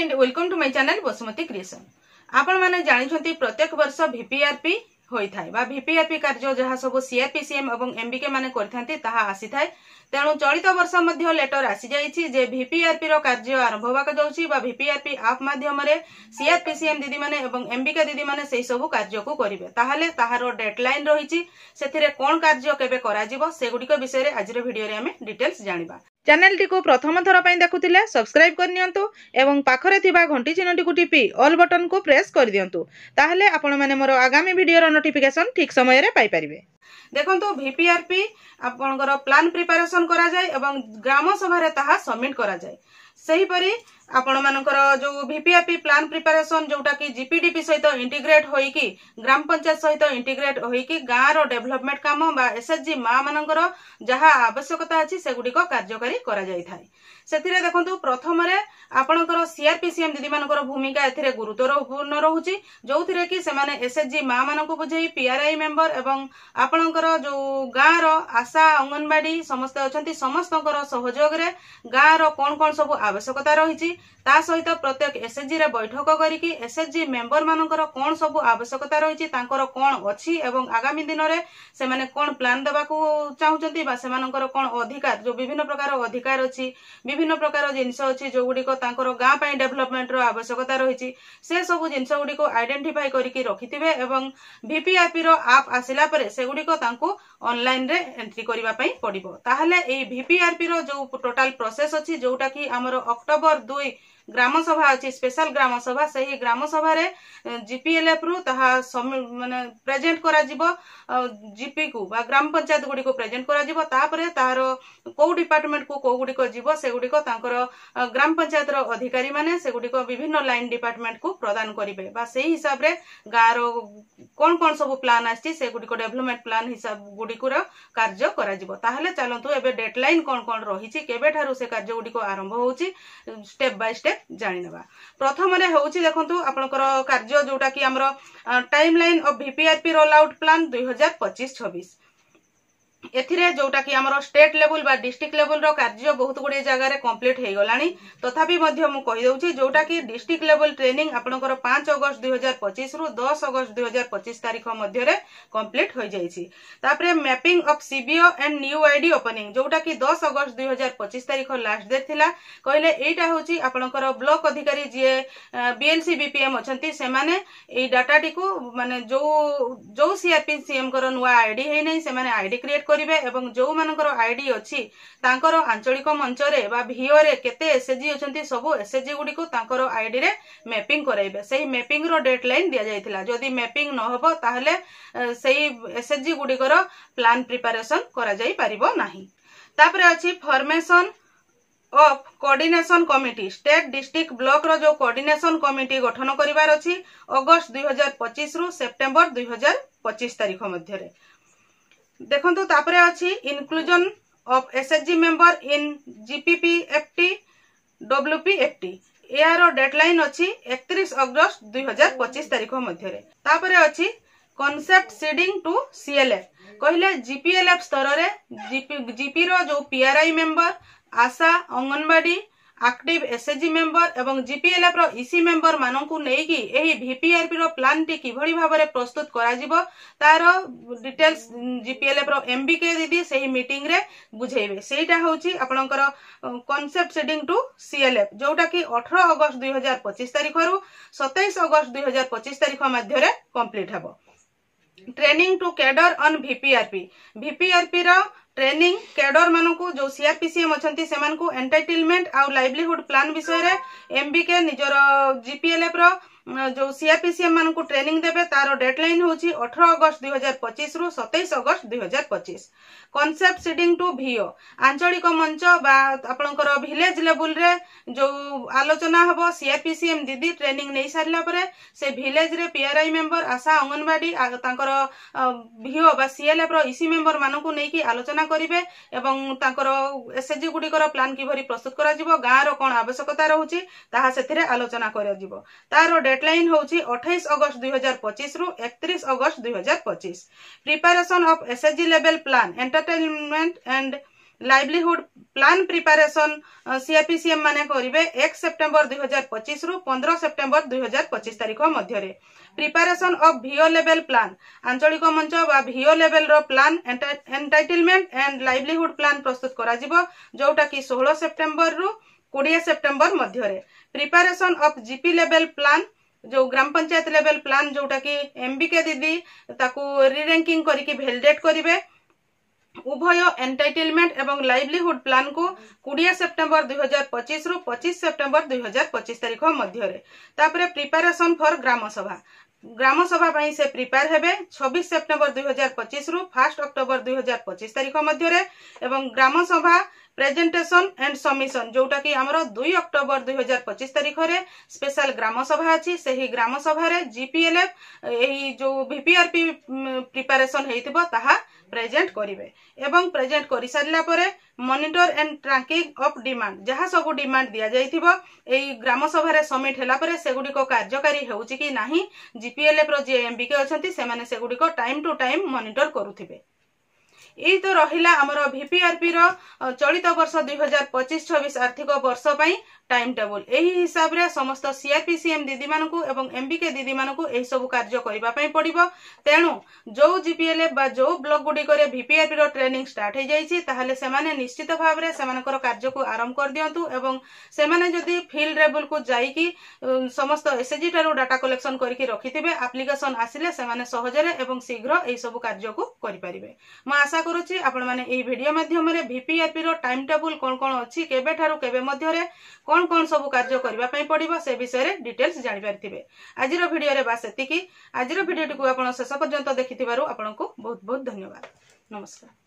And welcome to my channel Basumati creation. आपण माने जानिछंती प्रत्येक वर्ष वीपीआरपी होई थाय बा वीपीआरपी कार्य जहा सब सीआरपीसीएम एवं एमबीके माने करथांती ताहा आसी थाय। तेणु चलित वर्ष मध्य लेटर आसी जाइछि जे वीपीआरपी रो कार्य आरंभ होबाक जाउछि बा वीपीआरपी ऐप माध्यम रे सीआरपीसीएम दीदी माने एवं एमबीके दीदी माने सेही सब कार्य को करिवे। ताहाले ताहारो डेडलाइन रहिछि सेथिरे कोन कार्य केबे करा जिवो सेगुडी को विषय रे आजिर वीडियो रे हमें डिटेल्स जानिबा। चैनल टी को प्रथम थर पई देखुथिले सब्सक्राइब कर नियंतु एवं पाखरे थिबा घंटी चिन्हटी को टिपि ऑल बटन को प्रेस कर दियंतु ताहले आपण माने मोर आगामी वीडियो रो नोटिफिकेशन ठीक समय रे पाई परिबे। देखंतु वीपीआरपी आपनकर प्लान प्रिपरेशन करा जाय एवं ग्राम सभा रे ताहा सबमिट करा जाय। सही परी आपण मानकर जो वीपीआरपी प्लान प्रिपरेशन जोटा कि जीपीडीपी सहित इंटीग्रेट होई कि ग्राम पंचायत सहित इंटीग्रेट होई कि गाँ रो डेवलपमेंट काम बा एसएचजी मा मानकर जहा आवश्यकता अछि सेगुडी को कार्यकारी करा जाय थाय। सेथिरे देखंतु प्रथम रे आपनकर सीआरपीसीएम दीदी मानकर भूमिका एथिरे गुरुत्वपूर्ण रहुची जोथिरे कि सेमाने एसएचजी मा माननको बुझेई पीआरआई मेंबर एवं आपनकर जो गाँ रो आशा अंगनवाड़ी समस्त अछंती समस्तकर सहयोग रे गाँ रो कोन कोन सब आवश्यकता रहिची ता सहित प्रत्येक एसएचजी रे बैठक करिकी एसएचजी मेंबर मानकर कोन सब आवश्यकता रहिची तांकर कोन अछि एवं आगामी दिन रे सेमाने कोन प्लान देबाकू चाहुचंती बा सेमानकर कोन अधिकार जो विभिन्न प्रकार अधिकार अछि विभिन्न प्रकार जिनस अछि जो गुडी को तांकर गाँ पई डेवलपमेंट रो आवश्यकता रहिची से सब जिनस गुडी को आइडेंटिफाई करिकी रखिथिबे एवं वीपीआरपी रो ऐप आसिला परे से गुडी को तांको ऑनलाइन रे एंट्री करिवा पई पड़िबो। ताहाले एई वीपीआरपी रो जो टोटल प्रोसेस अछि जोटा कि हमरो अक्टोबर 2 ग्राम सभा अछि स्पेशल ग्राम सभा सही ग्राम सभा रे जीपीएलएफ रु ताहा माने प्रेजेंट करा जिवो जीपी को बा ग्राम पंचायत गुडी को प्रेजेंट करा जिवो तापरे तारो को डिपार्टमेंट को गुडी को जिवो से गुडी को तांकर ग्राम पंचायत रो अधिकारी माने से गुडी को विभिन्न लाइन डिपार्टमेंट को प्रदान करिवे बा सेही हिसाब रे गाँ रो कोन कोन सब प्लान आछि से गुडी को डेवलपमेंट प्लान हिसाब गुडी को कार्य करा जिवो। ताहाले चलंतु एबे डेडलाइन कोन कोन रहिछि केबे ठारू से कार्य गुडी को आरंभ होउछि स्टेप बाय स्टेप जानिनबा। प्रथम रे होउछि देखंतु आपनकर कार्य जोटा कि हमरो timeline of VPRP roll out plan 2025-26 एथिरे जोटा कि हमरो स्टेट लेवल बा डिस्ट्रिक्ट लेवल रो कार्य बहुत गुडे जगह रे कंप्लीट हे गलानी तथापि मध्य मु कहि दउछि जोटा कि डिस्ट्रिक्ट लेवल ट्रेनिंग आपनकर 5 अगस्त 2025 रु 10 अगस्त 2025 तारिख मध्य रे कंप्लीट हो जाईछि। तापरे mapping of CBO and new ID opening जोटा कि 10 अगस्त 2025 तारिख लास्ट डेट थिला कहले एटा होछि आपनकर ब्लॉक अधिकारी जे बीएलसी बीपीएम अछंती से माने ए डाटा टी को माने जो सीआरपीसीएम कर नुवा आईडी हे नै से माने आईडी क्रिएट करिवे एवं जो मानकर आईडी अछि तांकर आंचलिक मंच रे बा भिओ रे केते एसएचजी अछंती सब एसएचजी गुडी को तांकर आईडी रे मैपिंग कराइबे। सही मैपिंग रो डेडलाइन दिया जायतिला जदी मैपिंग न होबो ताहले सही एसएचजी गुडी कर प्लान प्रिपरेशन करा जाई परिबो नाही। तापरे अछि formation of coordination committee state district block रो जो कोऑर्डिनेशन कमिटी गठन करिवार अछि अगस्त 2025 रु सेप्टेम्बर 2025 तारिख मध्य रे देखंतु। तापरे अछि inclusion of SHG member in GPPFT WPFT यार डेडलाइन अछि 31 अगस्त 2025 तारिख मध्य रे। तापरे अछि कॉन्सेप्ट सीडिंग टू सीएलएफ कहले जीपीएलएफ स्तर रे जीपी रो जो पीआरआई मेंबर आशा अंगनवाड़ी एक्टिव एसएचजी मेंबर एवं जीपीएलएफ रो ईसी मेंबर माननकु नेकी एही वीपीआरपी रो प्लान टी किभଳି भाबरे प्रस्तुत करा जिवो तारो डिटेल्स जीपीएलएफ रो एमबीके दीदी सही मीटिंग रे बुझेइबे। सेटा होची आपनकर कांसेप्ट सेटिंग टू सीएलएफ जोटा कि 18 अगस्त 2025 तारिख रु 27 अगस्त 2025 तारिख मध्य रे कंप्लीट हबो। Training to cadre on VPRP रो ट्रेनिंग कैडर मानकु जो सीआरपीसीएम अछंती सेमान को एंटाइटलमेंट आ लाइवलीहुड प्लान विषय रे एमबीके निजर जीपीएलएफ रो जो सीआरपीसीएम मानकु ट्रेनिंग देबे तारो डेडलाइन होची 18 अगस्त 2025 रु 27 अगस्त 2025। कॉन्सेप्ट सीडिंग टू भिओ आंचलिक मंच बा आपनकर विलेज लेवल रे जो आलोचना हबो सीआरपीसीएम दीदी ट्रेनिंग नै सारला परे से विलेज रे पीआरआई मेंबर आशा अंगनवाड़ी तांकर भिओ बा सीएलएफ रो ईसी मेंबर मानकु नै कि आलोचना करिवे एवं तांकर एसएचजी गुडी कर प्लान किभरि प्रस्तुत करा जिवो गाँ रो कोन आवश्यकता रहउची ताहा सेथिरे आलोचना करा जिवो। तारो डेडलाइन होची 28 अगस्त 2025 रु 31 अगस्त 2025। Preparation of SHG level plan entertainment and livelihood plan preparation CRPCM माने करिवे 1 सेप्टेम्बर 2025 रु 15 सेप्टेम्बर 2025 तारिख मध्य preparation of VO level plan आंचलिक मंच बा भिओ लेवल रो plan entitlement and livelihood plan प्रस्तुत करा जिवो जोटा कि 16 सेप्टेम्बर रु 20 सेप्टेम्बर मध्य preparation of GP level plan जो ग्राम पंचायत लेवल प्लान जोटा कि एमबीके दीदी ताकू रीरैंकिंग करके वैलिडेट करिवे उभय एंटाइटलमेंट एवं लाइवलीहुड प्लान को 20 सेप्टेम्बर 2025 रु 25 सेप्टेम्बर 2025 तारिख मध्य तापरे प्रिपरेशन फॉर ग्राम सभा पई से प्रिपेयर हेबे 26 सेप्टेम्बर 2025 रु 1 अक्टोबर 2025 तारिख मध्य एवं ग्राम सभा प्रेजेंटेशन एंड सबमिशन जोटा कि हमरो 2 अक्टोबर 2025 तारिख रे स्पेशल ग्राम सभा अछि सेही ग्राम सभा रे जीपीएलएफ एही जो वीपीआरपी प्रिपरेशन हेतिबो ताहा प्रेजेंट करिवे एवं प्रेजेंट करि सारला परे monitor and tracking of demand जहा सब डिमांड दिया जाइथिबो एही ग्राम सभा रे सबमिट हैला परे सेगुडी को कार्यकारी हेउची कि नाही जीपीएलएफ रो जे एमबीके अछंती से माने सेगुडी को टाइम टू टाइम मॉनिटर करूथिबे। यही तो रहिला हमरो वीपीआरपी रो चलित वर्ष 2025-26 आर्थिक वर्ष पई टाइम टेबल एही हिसाब रे समस्त सीआरपीसीएम दीदी मानकू एवं एमबीके दीदी मानकू एही सब कार्य करिबा पई पड़िबो तेनु जो जीपीएलएफ बा जो ब्लॉक गुडी करे वीपीआरपी रो ट्रेनिंग स्टार्ट हे जाईची ताहाले से माने निश्चित भाव रे से मानकर कार्य को आरंभ कर दियंतु एवं से माने जदी फील्ड लेवल को जाई की समस्त एसएजी टारो डाटा कलेक्शन करके रखिथिबे एप्लीकेशन आसिले से माने सहज रे एवं शीघ्र एही सब कार्य को करि परिबे। म आशा करूची आपण माने एही वीडियो माध्यम रे वीपीआरपी रो टाइम टेबल कोन कोन अछि केबे थारो केबे मध्य रे कोन कोन सब कार्य करबा पई पड़िबो से विषय रे डिटेल्स जानि परथिबे। आजिरो वीडियो रे बास एतिकी आजिरो वीडियो को आपण शेष पर्यंत देखिथिबारु आपनको बहुत बहुत धन्यवाद। नमस्कार।